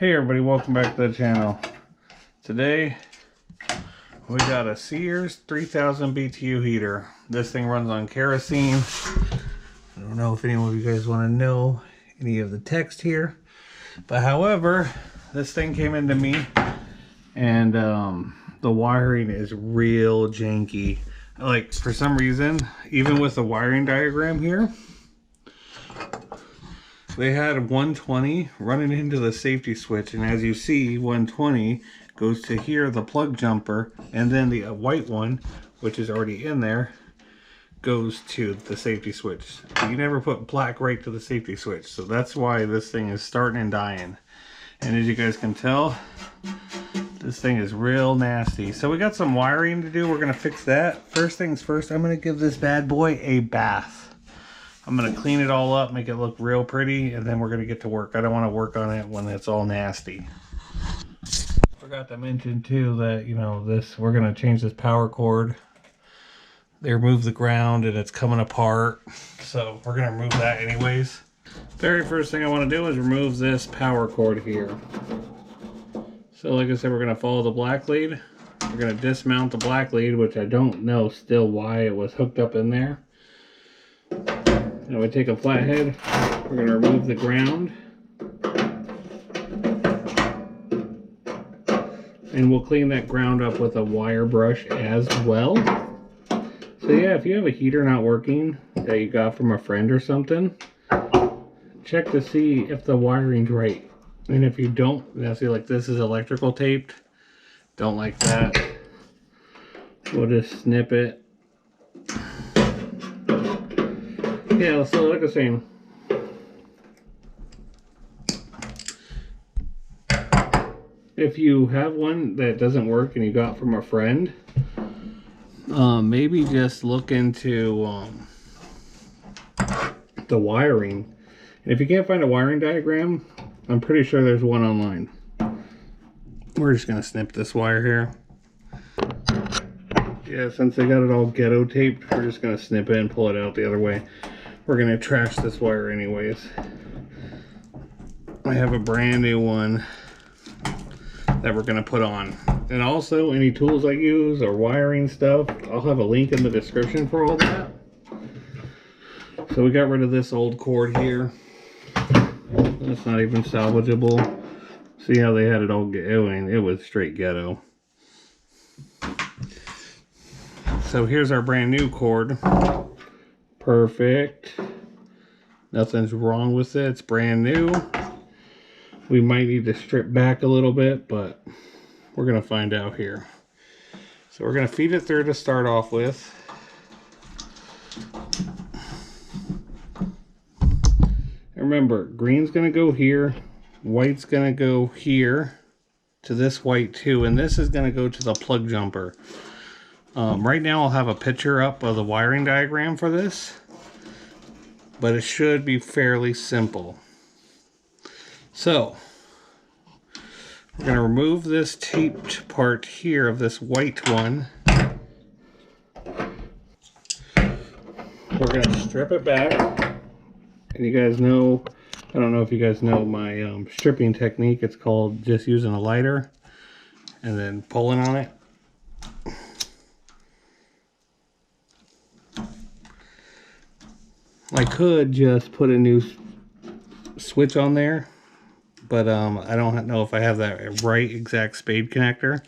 Hey everybody, welcome back to the channel. Today we got a Sears 3000 BTU heater. This thing runs on kerosene. I don't know if any of you guys want to know any of the text here, but however, this thing came into me and the wiring is real janky. Like, for some reason, even with the wiring diagram here, they had 120 running into the safety switch, and as you see, 120 goes to here, the plug jumper, and then the white one, which is already in there, goes to the safety switch. You never put black right to the safety switch, so that's why this thing is starting and dying. And as you guys can tell, this thing is real nasty. So we got some wiring to do. We're gonna fix that. First things first, I'm gonna give this bad boy a bath. I'm going to clean it all up, make it look real pretty, and then we're going to get to work. I don't want to work on it when it's all nasty. Forgot to mention too that, you know, we're going to change this power cord. They removed the ground and it's coming apart, so we're going to remove that anyways. Very first thing I want to do is remove this power cord here. So like I said, we're going to follow the black lead. We're going to dismount the black lead, which I don't know still why it was hooked up in there. Now we take a flathead, we're going to remove the ground, and we'll clean that ground up with a wire brush as well. So yeah, if you have a heater not working that you got from a friend or something, check to see if the wiring's right. And if you don't, now see, like, this is electrical taped, don't like that, we'll just snip it. Yeah, so like I was saying, if you have one that doesn't work and you got from a friend, maybe just look into the wiring. And if you can't find a wiring diagram, I'm pretty sure there's one online. We're just going to snip this wire here. Yeah, since they got it all ghetto taped, we're just going to snip it and pull it out the other way. We're going to trash this wire anyways. I have a brand new one that we're going to put on. And also, any tools I use or wiring stuff, I'll have a link in the description for all that. So we got rid of this old cord here. That's not even salvageable. See how they had it all going? It was straight ghetto. So here's our brand new cord. Perfect. Nothing's wrong with it. It's brand new. We might need to strip back a little bit, but we're going to find out here. So we're going to feed it through to start off with. And remember, green's going to go here. White's going to go here to this white too. And this is going to go to the plug jumper. Right now I'll have a picture up of the wiring diagram for this, but it should be fairly simple. So we're going to remove this taped part here of this white one. We're going to strip it back. And you guys know, I don't know if you guys know my stripping technique. It's called just using a lighter and then pulling on it. I could just put a new switch on there, but I don't know if I have that right exact spade connector.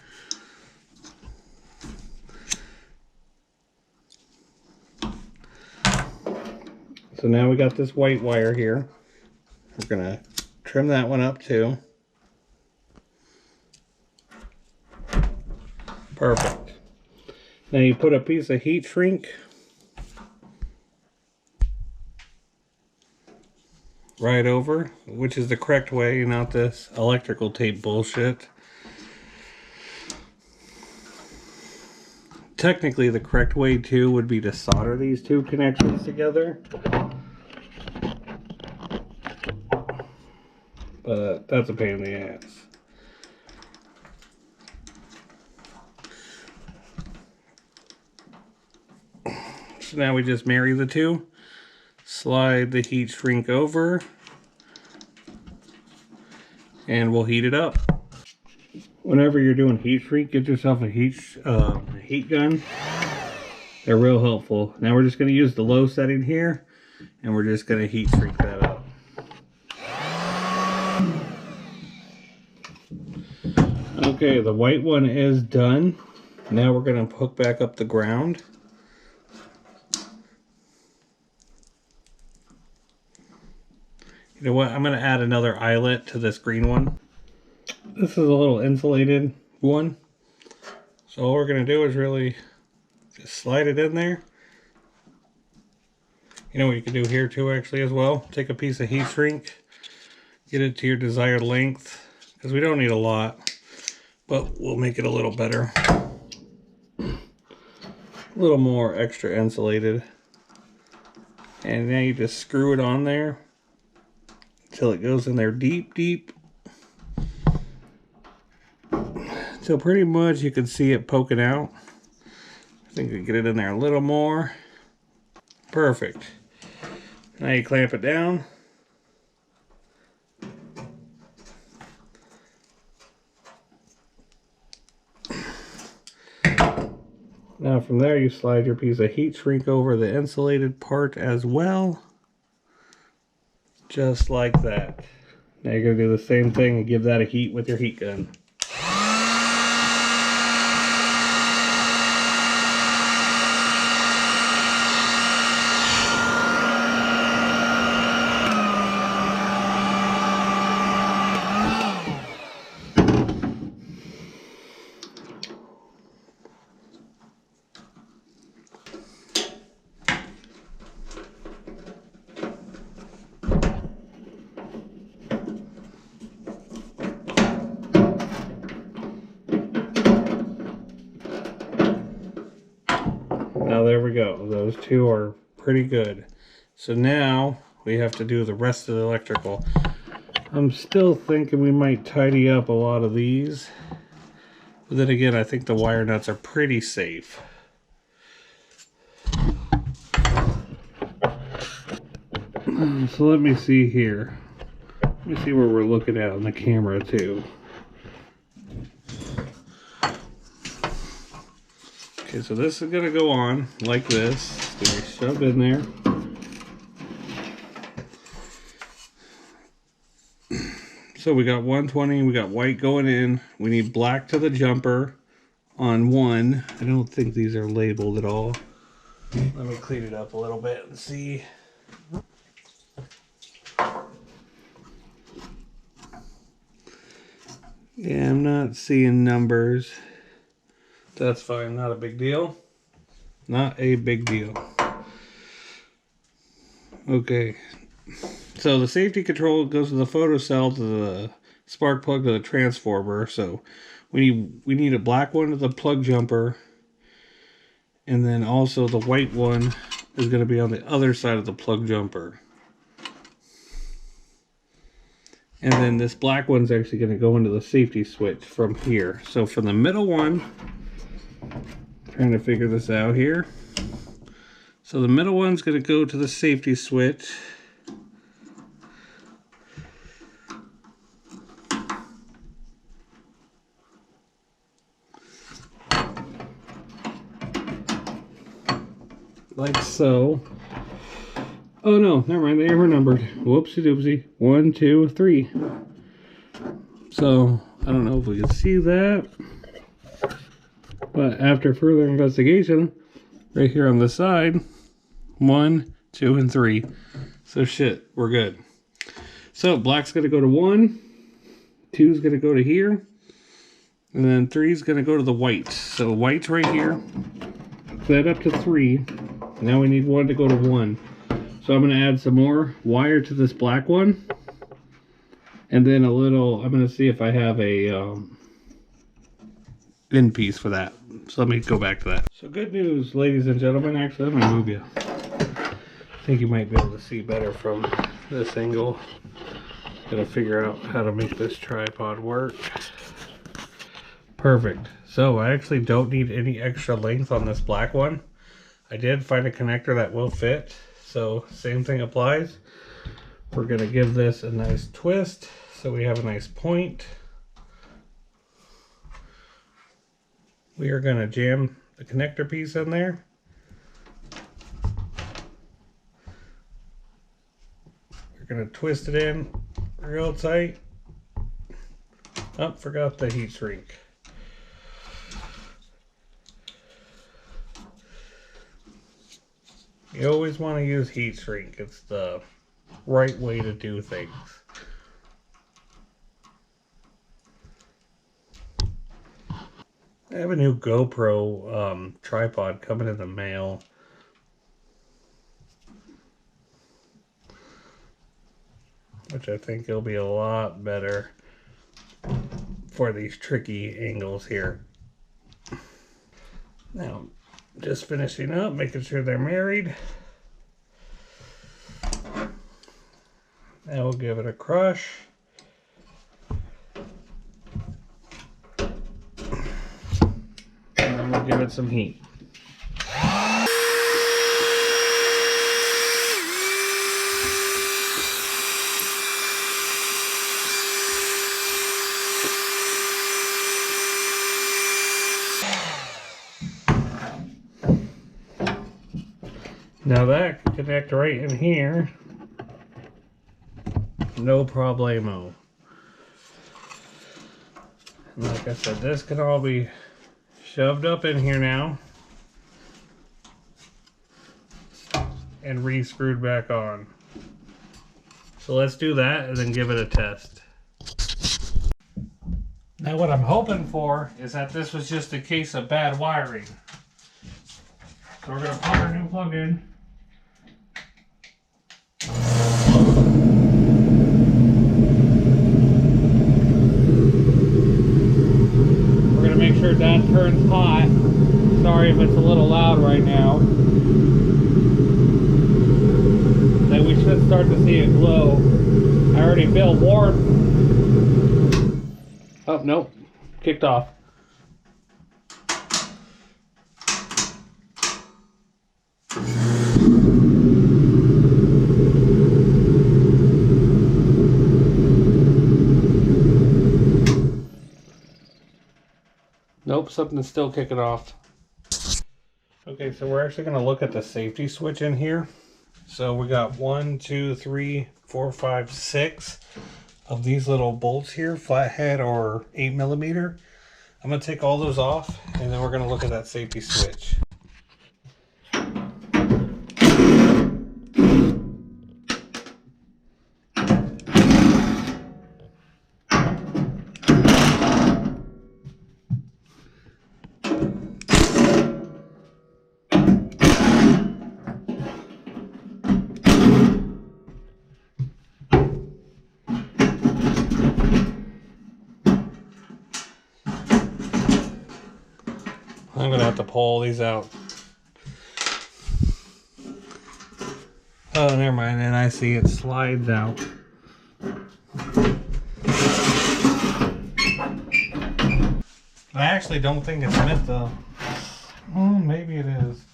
So now we got this white wire here. We're gonna trim that one up too. Perfect. Now you put a piece of heat shrink right over, which is the correct way, not this electrical tape bullshit. Technically the correct way too would be to solder these two connections together, but that's a pain in the ass. So now we just marry the two, slide the heat shrink over, and we'll heat it up. Whenever you're doing heat shrink, get yourself a heat gun. They're real helpful. Now we're just going to use the low setting here, and we're just going to heat shrink that up. Okay, the white one is done. Now we're going to hook back up the ground. You know what? I'm going to add another eyelet to this green one. This is a little insulated one. So all we're going to do is really just slide it in there. You know what you can do here too actually as well? Take a piece of heat shrink, get it to your desired length, because we don't need a lot, but we'll make it a little better. A little more extra insulated. And now you just screw it on there until it goes in there deep, deep. So pretty much you can see it poking out. I think we can get it in there a little more. Perfect. Now you clamp it down. Now from there you slide your piece of heat shrink over the insulated part as well. Just like that. Now you're going to do the same thing and give that a heat with your heat gun. Now there we go. Those two are pretty good. So now we have to do the rest of the electrical. I'm still thinking we might tidy up a lot of these. But then again, I think the wire nuts are pretty safe. So let me see here. Let me see where we're looking at on the camera too. Okay, so this is going to go on like this. It's going to be shoved in there. So we got 120, we got white going in. We need black to the jumper on one. I don't think these are labeled at all. Let me clean it up a little bit and see. Yeah, I'm not seeing numbers. That's fine, not a big deal. Not a big deal. Okay. So the safety control goes to the photocell, to the spark plug, to the transformer. So we need a black one to the plug jumper. And then also the white one is going to be on the other side of the plug jumper. And then this black one's actually going to go into the safety switch from here. So for the middle one, trying to figure this out here. So the middle one's going to go to the safety switch. Like so. Oh no, never mind, they were numbered. Whoopsie doopsie. 1, 2, 3. So, I don't know if we can see that. But after further investigation, right here on the side, 1, 2, and 3. So shit, we're good. So black's gonna go to 1, 2's gonna go to here, and then 3's gonna go to the white. So white's right here. Set up to 3. Now we need 1 to go to 1. So I'm going to add some more wire to this black one. And then a little, I'm going to see if I have a end piece for that. So let me go back to that. So good news, ladies and gentlemen. Actually, let me move you. I think you might be able to see better from this angle. Gotta figure out how to make this tripod work. Perfect. So I actually don't need any extra length on this black one. I did find a connector that will fit. So same thing applies. We're going to give this a nice twist so we have a nice point. We are going to jam the connector piece in there. We're going to twist it in real tight. Oh, forgot the heat shrink. You always want to use heat shrink. It's the right way to do things. I have a new GoPro tripod coming in the mail. Which I think will be a lot better for these tricky angles here. Now, just finishing up, making sure they're married. Now we'll give it a crush. And then we'll give it some heat. Now that can connect right in here. No problemo. And like I said, this can all be shoved up in here now and re-screwed back on. So let's do that and then give it a test. Now what I'm hoping for is that this was just a case of bad wiring. So we're going to put our new plug in. We're going to make sure that turns hot. Sorry if it's a little loud right now. Then we should start to see it glow. I already feel warm. Oh, nope. Kicked off. Nope, something's still kicking off. Okay, so we're actually going to look at the safety switch in here. So we got 1, 2, 3, 4, 5, 6 of these little bolts here, flathead or 8mm. I'm going to take all those off and then we're going to look at that safety switch. I'm going to have to pull these out. Oh, never mind. And I see it slides out. I actually don't think it's meant to. Oh, maybe it is.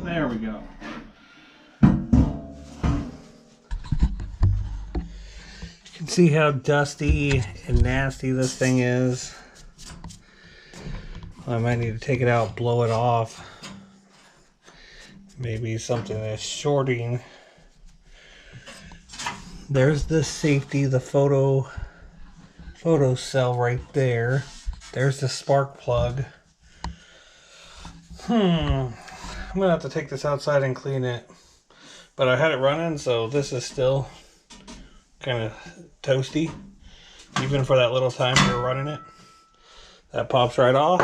There we go. You can see how dusty and nasty this thing is. I might need to take it out, blow it off. Maybe something is shorting. There's the safety, the photo cell right there. There's the spark plug. I'm gonna have to take this outside and clean it. But I had it running, so this is still kind of toasty. Even for that little time we were running it. That pops right off.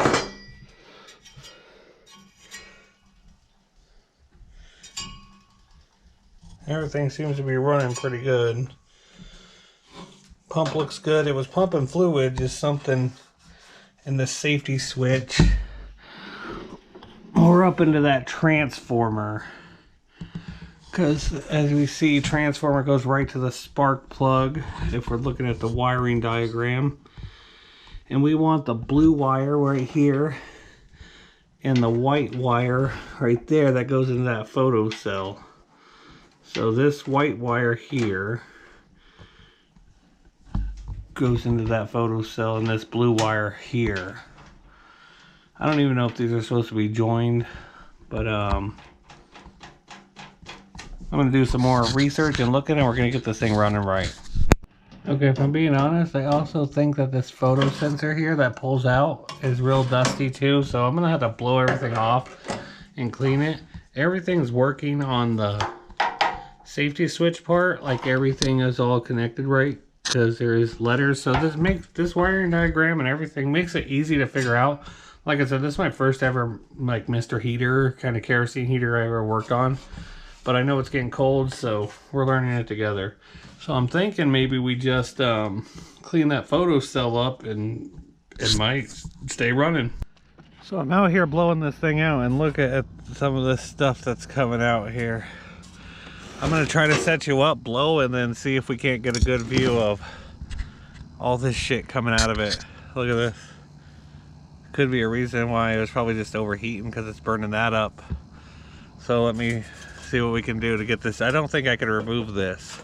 Everything seems to be running pretty good. Pump looks good. It was pumping fluid, just something in the safety switch. We're up into that transformer. Because as we see, transformer goes right to the spark plug if we're looking at the wiring diagram. And we want the blue wire right here and the white wire right there that goes into that photo cell. So this white wire here goes into that photo cell, and this blue wire here. I don't even know if these are supposed to be joined, but I'm gonna do some more research and looking, and we're gonna get this thing running right. Okay, if I'm being honest, I also think that this photo sensor here that pulls out is real dusty too, so I'm gonna have to blow everything off and clean it. Everything's working on the safety switch part, like everything is all connected right, because there is letters. So this makes this wiring diagram and everything makes it easy to figure out. Like I said, this is my first ever like Mr. Heater kind of kerosene heater I ever worked on, but I know it's getting cold, so we're learning it together. So I'm thinking maybe we just clean that photo cell up and it might stay running. So I'm out here blowing this thing out, and look at some of this stuff that's coming out here. I'm gonna try to set you up, blow, and then see if we can't get a good view of all this shit coming out of it. Look at this. Could be a reason why it was probably just overheating, because it's burning that up. So let me see what we can do to get this. I don't think I can remove this.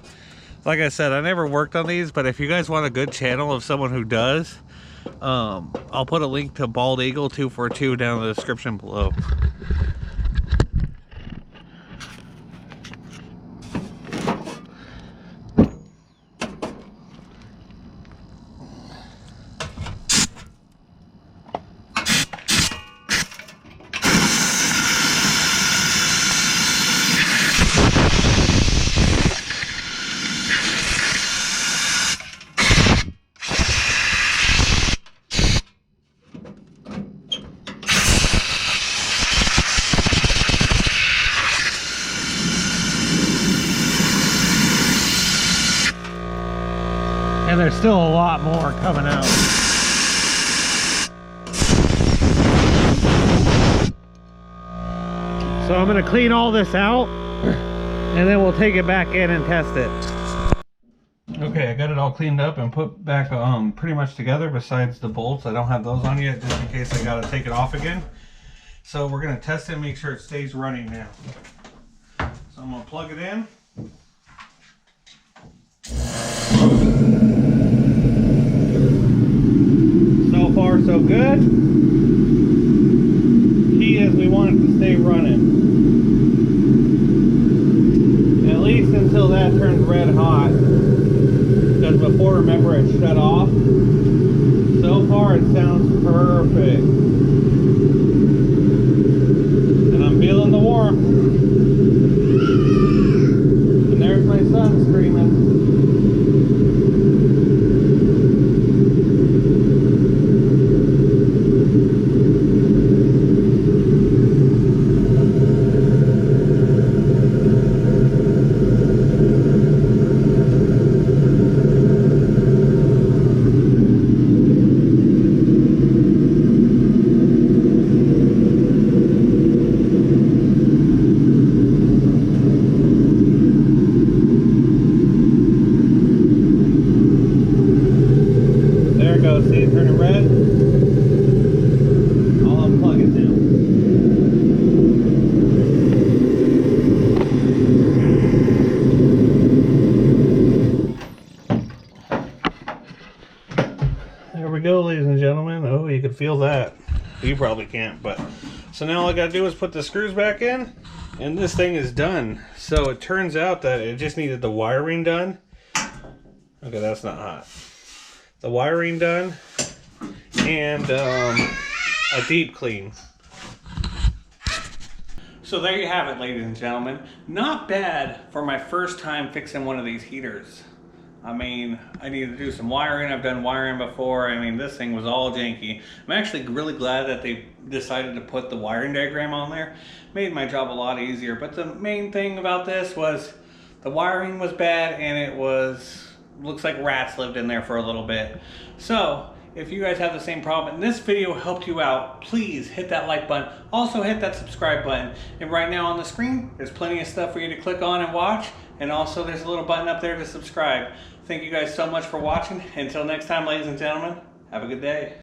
Like I said, I never worked on these, but if you guys want a good channel of someone who does, I'll put a link to Bald Eagle 242 down in the description below. And there's still a lot more coming out. So I'm gonna clean all this out, and then we'll take it back in and test it. Okay, I got it all cleaned up and put back pretty much together, besides the bolts. I don't have those on yet, just in case I gotta take it off again. So we're gonna test it and make sure it stays running now. So I'm gonna plug it in. So far so good. Key is we want it to stay running. At least until that turns red hot. Because before, remember, it shut off. So far it sounds perfect. And I'm feeling the warmth. And there's my son screaming. See it turning red? I'll unplug it now. There we go, ladies and gentlemen. Oh, you can feel that. You probably can't, but so now all I gotta do is put the screws back in, and this thing is done. So it turns out that it just needed the wiring done. Okay, that's not hot. The wiring done, and a deep clean. So there you have it, ladies and gentlemen. Not bad for my first time fixing one of these heaters. I mean, I needed to do some wiring. I've done wiring before. I mean, this thing was all janky. I'm actually really glad that they decided to put the wiring diagram on there. Made my job a lot easier. But the main thing about this was the wiring was bad, and it was, looks like rats lived in there for a little bit. So if you guys have the same problem and this video helped you out, please hit that like button. Also hit that subscribe button. And right now on the screen, there's plenty of stuff for you to click on and watch. And also there's a little button up there to subscribe. Thank you guys so much for watching. Until next time, ladies and gentlemen, have a good day.